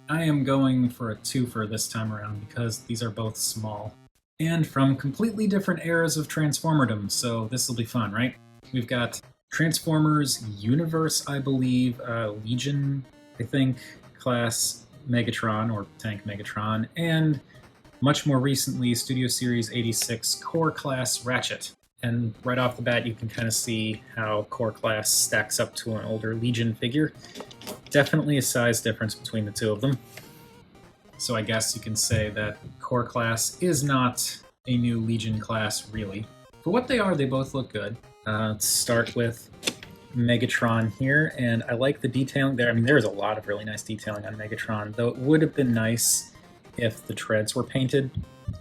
I am going for a twofer this time around because these are both small and from completely different eras of Transformerdom, so this will be fun, right? We've got Transformers Universe, I believe, Legion, I think, class Megatron, or Tank Megatron, and much more recently, Studio Series 86 Core Class Ratchet. And right off the bat, you can kind of see how Core Class stacks up to an older Legion figure. Definitely a size difference between the two of them. So I guess you can say that Core Class is not a new Legion class, really. For what they are, they both look good. Let's start with Megatron here, and I like the detailing there. I mean, there's a lot of really nice detailing on Megatron, though it would have been nice if the treads were painted.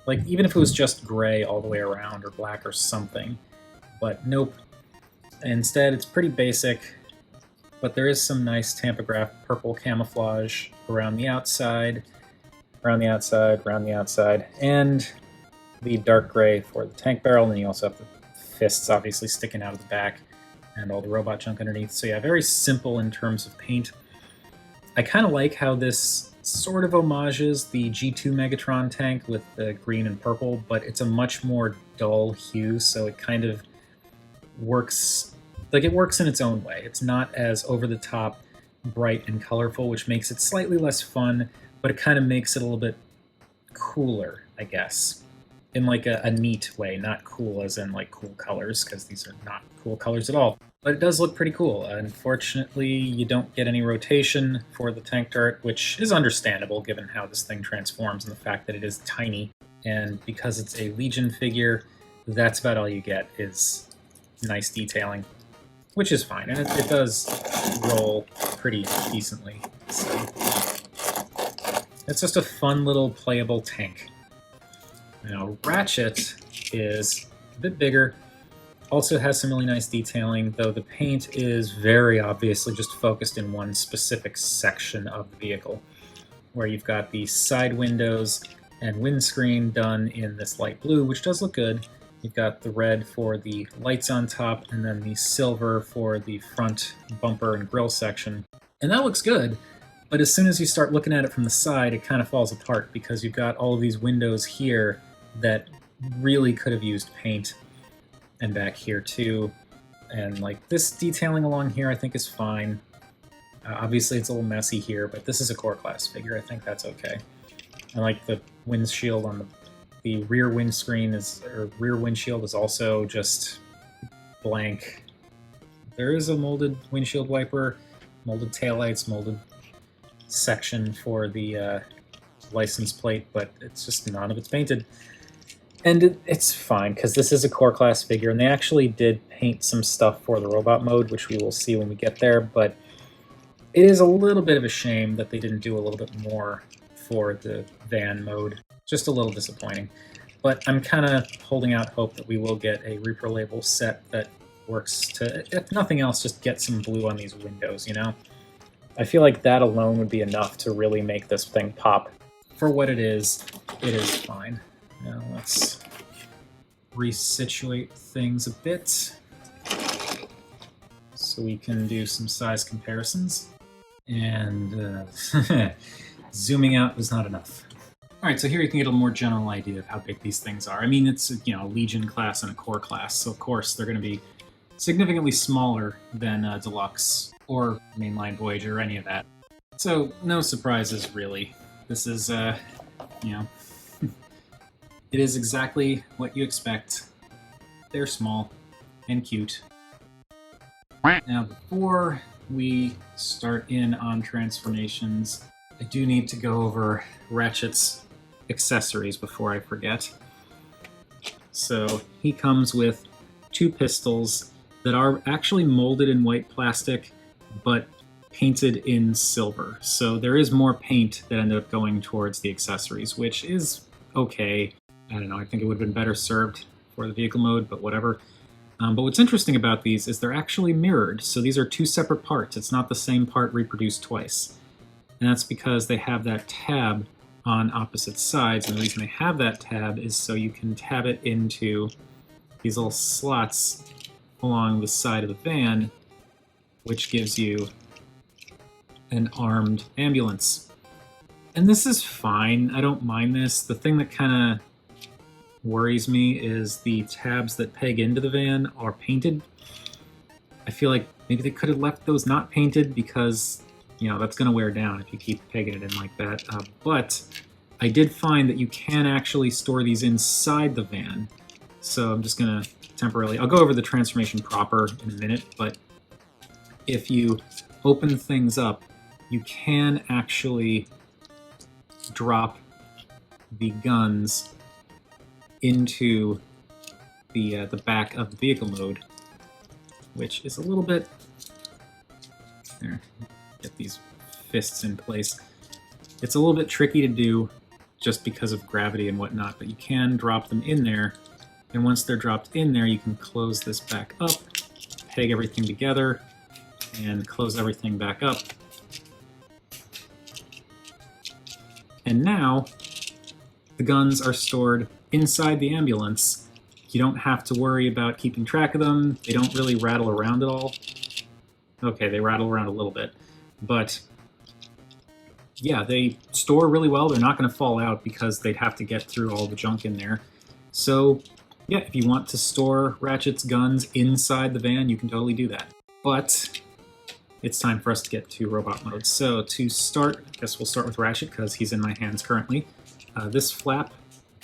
Like, even if it was just gray all the way around, or black or something. But nope. Instead, it's pretty basic, but there is some nice tampograph purple camouflage around the outside, around the outside, around the outside, and the dark gray for the tank barrel, and then you also have the fists obviously sticking out of the back, and all the robot junk underneath. So yeah, very simple in terms of paint. I kind of like how this sort of homages the G2 Megatron tank with the green and purple, but it's a much more dull hue, so it kind of works, like it works in its own way. It's not as over-the-top bright and colorful, which makes it slightly less fun, but it kind of makes it a little bit cooler, I guess, in like a neat way, not cool as in like cool colors, because these are not cool colors at all. But it does look pretty cool. Unfortunately, you don't get any rotation for the tank turret, which is understandable given how this thing transforms and the fact that it is tiny. And because it's a Legion figure, that's about all you get is nice detailing, which is fine. And it does roll pretty decently. So it's just a fun little playable tank. Now, Ratchet is a bit bigger. Also has some really nice detailing, though the paint is very obviously just focused in one specific section of the vehicle, where you've got the side windows and windscreen done in this light blue, which does look good. You've got the red for the lights on top, and then the silver for the front bumper and grille section. And that looks good, but as soon as you start looking at it from the side, it kind of falls apart because you've got all of these windows here that really could have used paint. And back here too, and like this detailing along here I think is fine. Obviously it's a little messy here, but this is a core class figure. I think that's okay. I like the windshield on the rear windscreen or rear windshield is also just blank. There is a molded windshield wiper, molded taillights, molded section for the license plate, but it's just none of it's painted. And it's fine, because this is a core class figure, and they actually did paint some stuff for the robot mode, which we will see when we get there, but it is a little bit of a shame that they didn't do a little bit more for the van mode. Just a little disappointing. But I'm kind of holding out hope that we will get a Reaper label set that works to, if nothing else, just get some blue on these windows, you know? I feel like that alone would be enough to really make this thing pop. For what it is fine. Now let's resituate things a bit so we can do some size comparisons. And zooming out was not enough. All right, so here you can get a more general idea of how big these things are. I mean, it's, you know, a Legion class and a core class, so of course they're going to be significantly smaller than Deluxe or Mainline Voyager or any of that. So no surprises, really. This is, you know, it is exactly what you expect. They're small and cute. Now, before we start in on transformations, I do need to go over Ratchet's accessories before I forget. So he comes with two pistols that are actually molded in white plastic, but painted in silver. So there is more paint that ended up going towards the accessories, which is okay. I don't know, I think it would have been better served for the vehicle mode, but whatever. But what's interesting about these is they're actually mirrored, so these are two separate parts. It's not the same part reproduced twice. And that's because they have that tab on opposite sides, and the reason they have that tab is so you can tab it into these little slots along the side of the van, which gives you an armed ambulance. And this is fine. I don't mind this. The thing that kind of worries me is the tabs that peg into the van are painted. I feel like maybe they could have left those not painted because, you know, that's going to wear down if you keep pegging it in like that. But I did find that you can actually store these inside the van. So I'm just going to temporarily... I'll go over the transformation proper in a minute, but if you open things up, you can actually drop the guns into the back of the vehicle mode, which is a little bit... There, get these fists in place. It's a little bit tricky to do just because of gravity and whatnot, but you can drop them in there, and once they're dropped in there, you can close this back up, peg everything together, and close everything back up. And now, the guns are stored inside the ambulance. You don't have to worry about keeping track of them. They don't really rattle around at all. Okay, they rattle around a little bit, but yeah, they store really well. They're not going to fall out because they'd have to get through all the junk in there. So yeah, if you want to store Ratchet's guns inside the van, you can totally do that. But it's time for us to get to robot mode. So to start, I guess we'll start with Ratchet because he's in my hands currently. This flap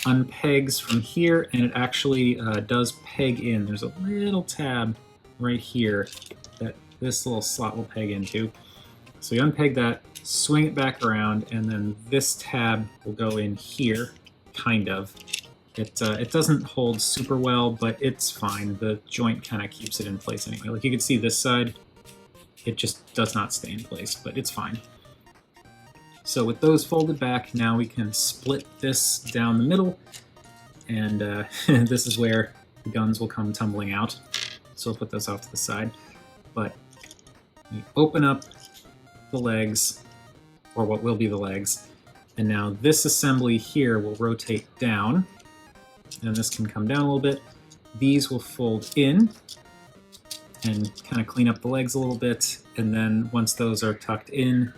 unpegs from here, and it actually does peg in. There's a little tab right here that this little slot will peg into. So you unpeg that, swing it back around, and then this tab will go in here, kind of. It doesn't hold super well, but it's fine. The joint kind of keeps it in place anyway. Like you can see this side, it just does not stay in place, but it's fine. So with those folded back, now we can split this down the middle, and this is where the guns will come tumbling out. So we'll put those off to the side. But you open up the legs, or what will be the legs, and now this assembly here will rotate down, and this can come down a little bit. These will fold in and kind of clean up the legs a little bit, and then once those are tucked in,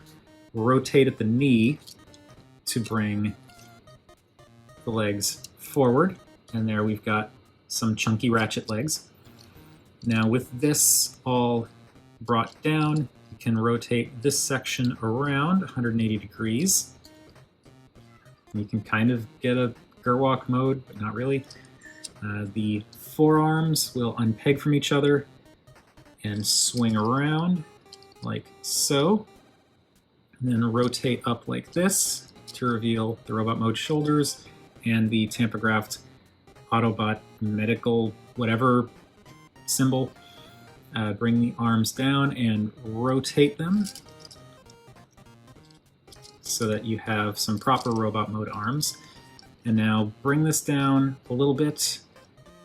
rotate at the knee to bring the legs forward, and there we've got some chunky Ratchet legs. Now with this all brought down, you can rotate this section around 180 degrees. You can kind of get a Gerwalk mode, but not really. The forearms will unpeg from each other and swing around like so. And then rotate up like this to reveal the robot mode shoulders and the tampographed Autobot medical whatever symbol. Bring the arms down and rotate them so that you have some proper robot mode arms. And now bring this down a little bit,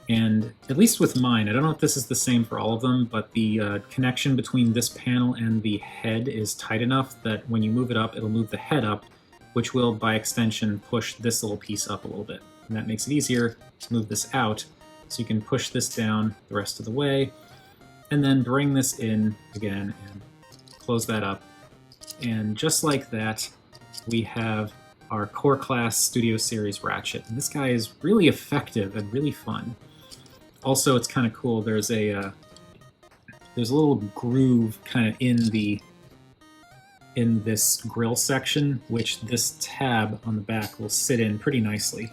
and at least with mine, I don't know if this is the same for all of them, but the connection between this panel and the head is tight enough that when you move it up, it'll move the head up, which will, by extension, push this little piece up a little bit. And that makes it easier to move this out, so you can push this down the rest of the way, and then bring this in again and close that up. And just like that, we have our core class Studio Series Ratchet. And this guy is really effective and really fun. Also, it's kind of cool. There's a little groove kind of in this grill section, which this tab on the back will sit in pretty nicely.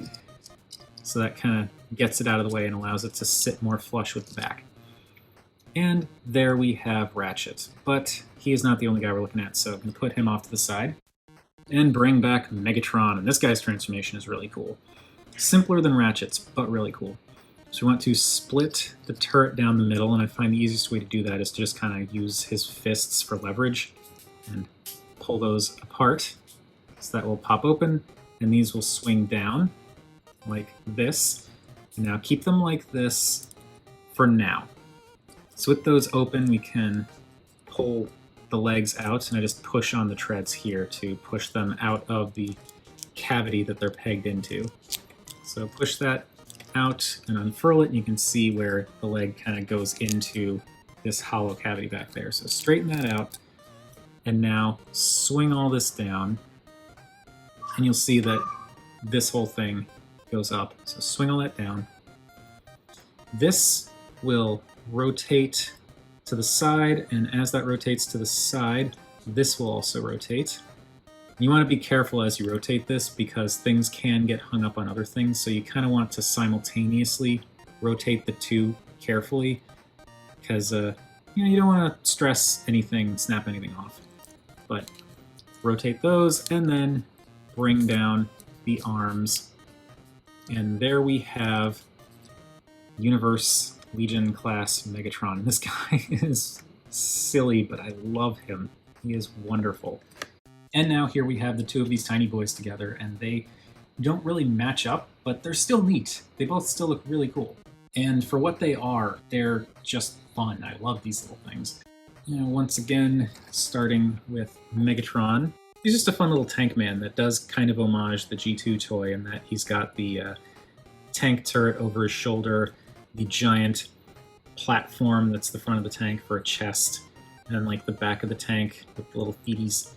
So that kind of gets it out of the way and allows it to sit more flush with the back. And there we have Ratchet. But he is not the only guy we're looking at, so I'm going to put him off to the side and bring back Megatron. And this guy's transformation is really cool. Simpler than Ratchet's, but really cool. So we want to split the turret down the middle, and I find the easiest way to do that is to just kind of use his fists for leverage and pull those apart. So that will pop open, and these will swing down like this. And now keep them like this for now. So with those open, we can pull the legs out, and I just push on the treads here to push them out of the cavity that they're pegged into. So push that out and unfurl it, and you can see where the leg kind of goes into this hollow cavity back there. So straighten that out, and now swing all this down, and you'll see that this whole thing goes up. So swing all that down. This will rotate to the side, and as that rotates to the side, this will also rotate. You want to be careful as you rotate this because things can get hung up on other things, so you kind of want to simultaneously rotate the two carefully because you don't want to stress anything, snap anything off. But rotate those and then bring down the arms, and there we have Universe Legion class Megatron. This guy is silly, but I love him. He is wonderful. And now here we have the two of these tiny boys together, and they don't really match up, but they're still neat. They both still look really cool. And for what they are, they're just fun. I love these little things. Once again, starting with Megatron. He's just a fun little tank man that does kind of homage the G2 toy in that he's got the tank turret over his shoulder, the giant platform that's the front of the tank for a chest, and like the back of the tank with the little feeties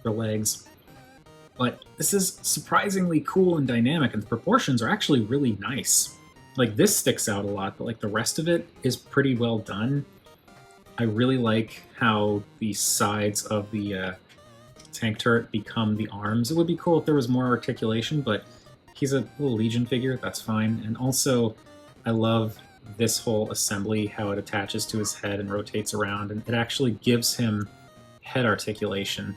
for legs. But this is surprisingly cool and dynamic, and the proportions are actually really nice. Like, this sticks out a lot, but like the rest of it is pretty well done. I really like how the sides of the tank turret become the arms. It would be cool if there was more articulation, but he's a little Legion figure, that's fine. And also, I love this whole assembly, how it attaches to his head and rotates around, and it actually gives him head articulation,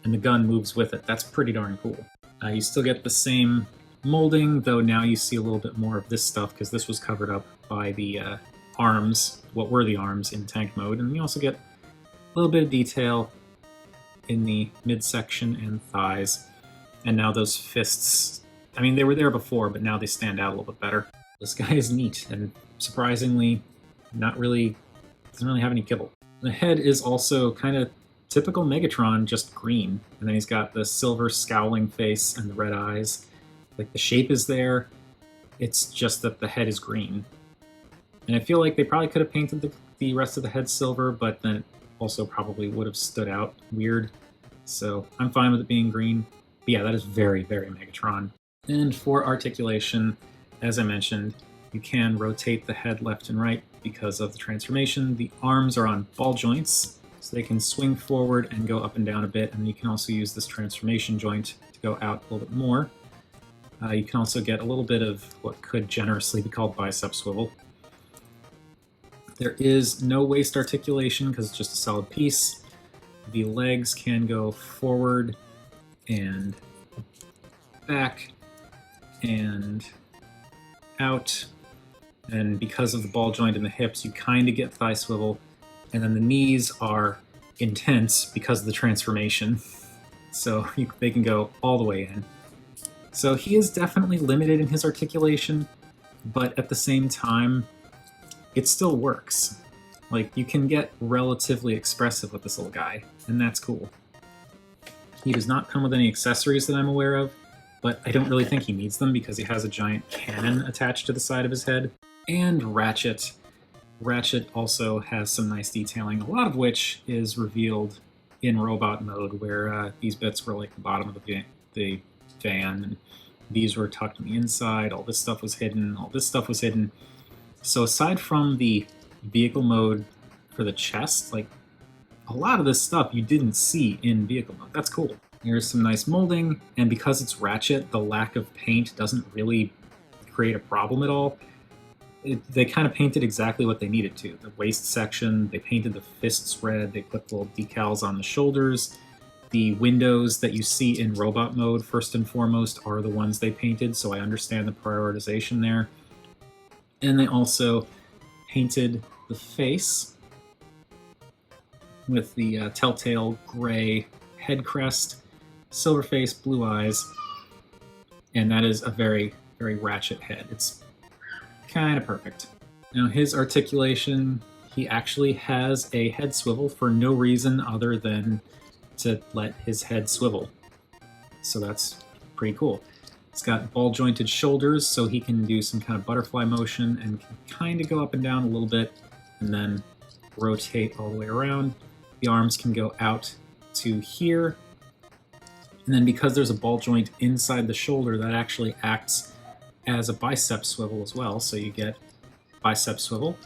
and the gun moves with it. That's pretty darn cool. You still get the same molding, though now you see a little bit more of this stuff because this was covered up by the arms, what were the arms in tank mode, and you also get a little bit of detail in the midsection and thighs. And now those fists, I mean, they were there before, but now they stand out a little bit better. This guy is neat, and surprisingly, doesn't really have any kibble. The head is also kind of typical Megatron, just green. And then he's got the silver scowling face and the red eyes. Like, the shape is there, it's just that the head is green. And I feel like they probably could have painted the rest of the head silver, but then it also probably would have stood out weird. So I'm fine with it being green. But yeah, that is very, very Megatron. And for articulation, as I mentioned, you can rotate the head left and right because of the transformation. The arms are on ball joints, so they can swing forward and go up and down a bit, and you can also use this transformation joint to go out a little bit more. You can also get a little bit of what could generously be called bicep swivel. There is no waist articulation because it's just a solid piece. The legs can go forward and back and out, and because of the ball joint in the hips, you kind of get thigh swivel, and then the knees are intense because of the transformation, so they can go all the way in. So he is definitely limited in his articulation, but at the same time, it still works. Like, you can get relatively expressive with this little guy, and that's cool. He does not come with any accessories that I'm aware of, but I don't really think he needs them because he has a giant cannon attached to the side of his head. And Ratchet. Ratchet also has some nice detailing, a lot of which is revealed in robot mode, where these bits were like the bottom of the van, and these were tucked on the inside, all this stuff was hidden, all this stuff was hidden. So aside from the vehicle mode for the chest, like, a lot of this stuff you didn't see in vehicle mode. That's cool. Here's some nice molding, and because it's Ratchet, the lack of paint doesn't really create a problem at all. They kind of painted exactly what they needed to. The waist section, they painted the fists red, they put little decals on the shoulders. The windows that you see in robot mode, first and foremost, are the ones they painted, so I understand the prioritization there. And they also painted the face with the telltale gray head crest, silver face, blue eyes, and that is a very, very Ratchet head. It's kind of perfect. Now, his articulation, he actually has a head swivel for no reason other than to let his head swivel. So that's pretty cool. It's got ball jointed shoulders, so he can do some kind of butterfly motion and can kind of go up and down a little bit and then rotate all the way around. The arms can go out to here, And then because there's a ball joint inside the shoulder, that actually acts as a bicep swivel as well. So you get bicep swivel.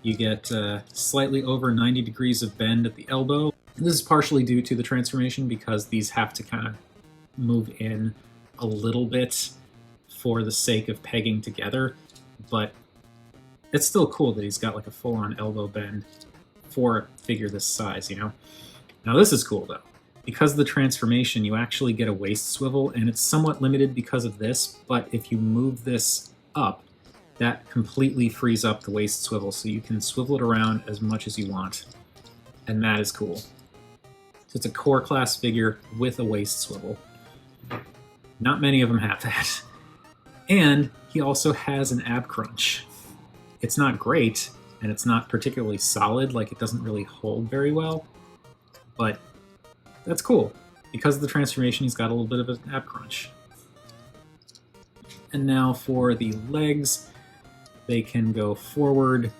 You get slightly over 90 degrees of bend at the elbow. This is partially due to the transformation because these have to kind of move in a little bit for the sake of pegging together, but it's still cool that he's got like a full-on elbow bend for a figure this size, you know? Now this is cool though. Because of the transformation, you actually get a waist swivel, and it's somewhat limited because of this, but if you move this up, that completely frees up the waist swivel, so you can swivel it around as much as you want, and that is cool. So it's a core class figure with a waist swivel. Not many of them have that. And he also has an ab crunch. It's not great, and it's not particularly solid, like it doesn't really hold very well, but that's cool. Because of the transformation, he's got a little bit of an ab crunch. And now for the legs, they can go forward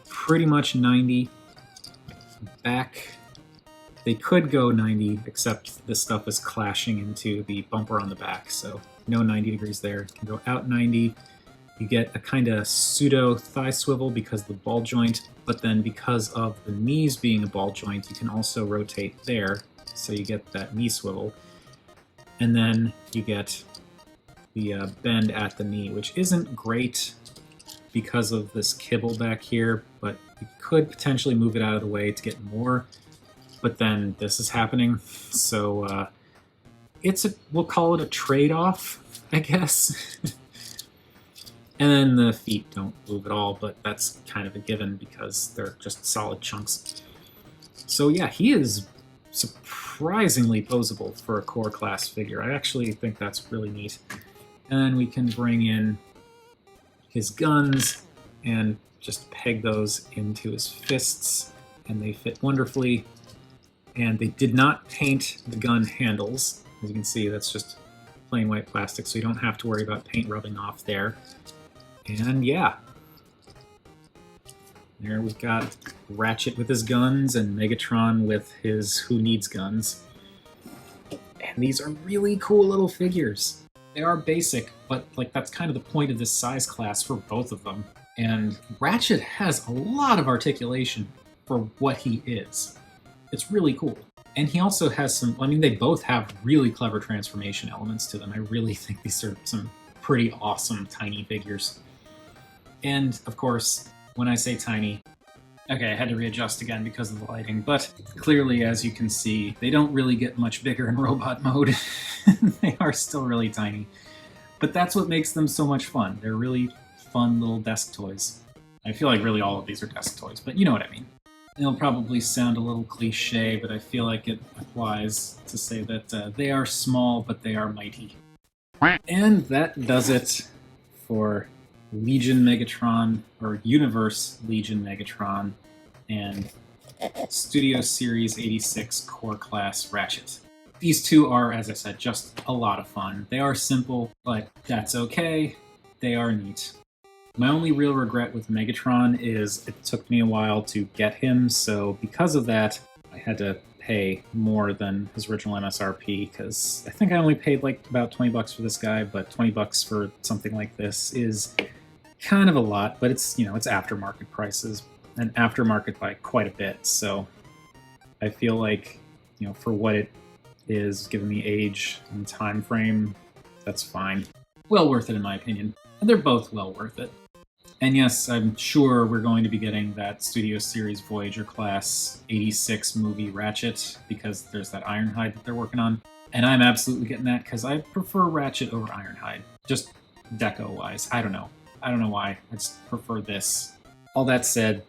pretty much 90, back. They could go 90, except this stuff is clashing into the bumper on the back, so no 90 degrees there. You can go out 90. You get a kind of pseudo thigh swivel because of the ball joint, but then because of the knees being a ball joint, you can also rotate there, so you get that knee swivel. And then you get the bend at the knee, which isn't great because of this kibble back here, but you could potentially move it out of the way to get more. But then this is happening, so we'll call it a trade-off, I guess. And then the feet don't move at all, but that's kind of a given because they're just solid chunks. So yeah, he is surprisingly posable for a core class figure. I actually think that's really neat. And then we can bring in his guns and just peg those into his fists, and they fit wonderfully. And they did not paint the gun handles. As you can see, that's just plain white plastic, so you don't have to worry about paint rubbing off there. And yeah, there we've got Ratchet with his guns and Megatron with his Who Needs Guns. And these are really cool little figures. They are basic, but like that's kind of the point of this size class for both of them. And Ratchet has a lot of articulation for what he is. It's really cool. And he also has some, I mean, they both have really clever transformation elements to them. I really think these are some pretty awesome tiny figures. And of course, when I say tiny, okay, I had to readjust again because of the lighting, but clearly, as you can see, they don't really get much bigger in robot mode. They are still really tiny. But that's what makes them so much fun. They're really fun little desk toys. I feel like really all of these are desk toys, but you know what I mean. It'll probably sound a little cliche, but I feel like it applies to say that they are small, but they are mighty. And that does it for Legion Megatron, or Universe Legion Megatron, and Studio Series 86 Core Class Ratchet. These two are, as I said, just a lot of fun. They are simple, but that's okay. They are neat. My only real regret with Megatron is it took me a while to get him, so because of that, I had to pay more than his original MSRP, because I think I only paid like about 20 bucks for this guy, but 20 bucks for something like this is kind of a lot, but it's, you know, it's aftermarket prices, and aftermarket by quite a bit, so I feel like, you know, for what it is, given the age and time frame, that's fine. Well worth it in my opinion, and they're both well worth it. And yes, I'm sure we're going to be getting that Studio Series Voyager Class 86 movie Ratchet, because there's that Ironhide that they're working on. And I'm absolutely getting that, because I prefer Ratchet over Ironhide. Just deco-wise. I don't know. I don't know why. I just prefer this. All that said,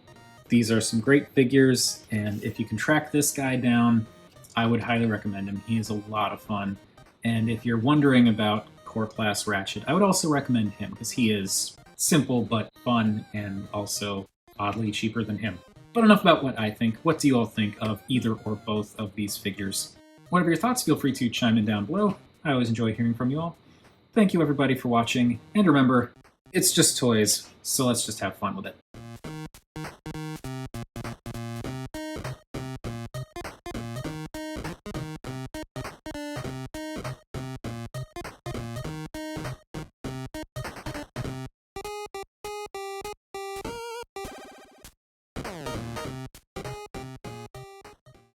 these are some great figures, and if you can track this guy down, I would highly recommend him. He is a lot of fun. And if you're wondering about Core Class Ratchet, I would also recommend him, because he is simple but fun, and also oddly cheaper than him. But enough about what I think. What do you all think of either or both of these figures? Whatever your thoughts, feel free to chime in down below. I always enjoy hearing from you all. Thank you everybody for watching, and remember, it's just toys, so let's just have fun with it.